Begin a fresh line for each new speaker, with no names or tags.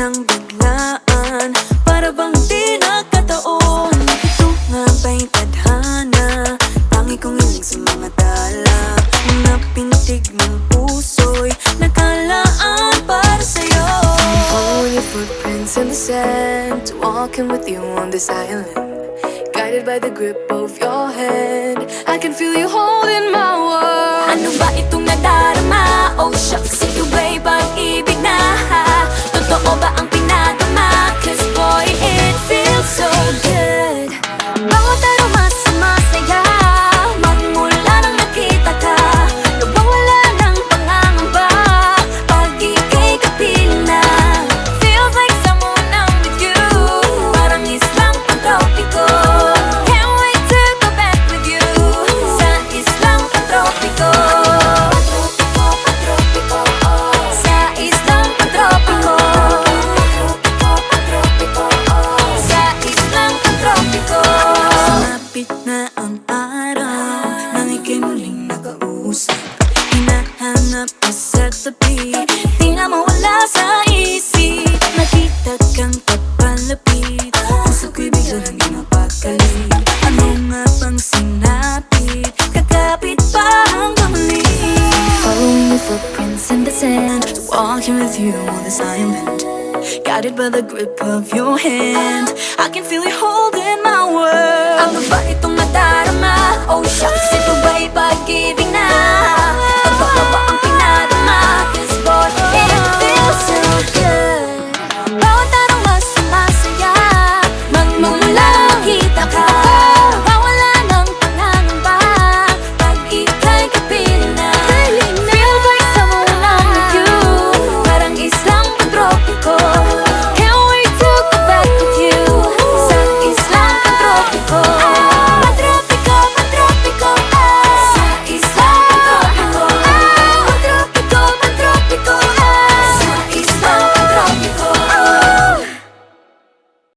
ng biglaan, para bang di nagkataon. Ito nga ba'y tadhana, tangi kong hiling sa mga tala. Mga pintig ng puso'y nakalaan para sa'yo.
Following your footprints in the sand, walking with you on this island, guided by the grip of your hand. I can feel you holding my world.
Ano ba itong nadarama? Oh shucks, ito ba'y pag-ibig na? Totoo ba ang pinadama? Cause boy, it feels so good. Bawat aroma sumasaya, magmula nang nakita ka. Nawawala ng pangangamba pag ika'y kapiling na. Feels like someone I'm with you, parang islang pantropiko. Can't wait to go back with you sa islang pantropiko. Sa islang pantropiko. Sa islang pantropiko. Sumapit na ang araw nang ika'y muling nakausap. Hinahanap ka sa tabi, di na mawala sa isip. Nakita kang papalapit, puso ko'y bigla nang ginapagkalit. Ano nga bang sinapit, kakapit pa hanggang muli.
Following your footprints in the sand,
Walking with you on this island, guided by the grip of your hand. I can feel you holding my world. Ano ba itong nadarama? Oh shucks, ito ba'y pag-ibig na? Totoo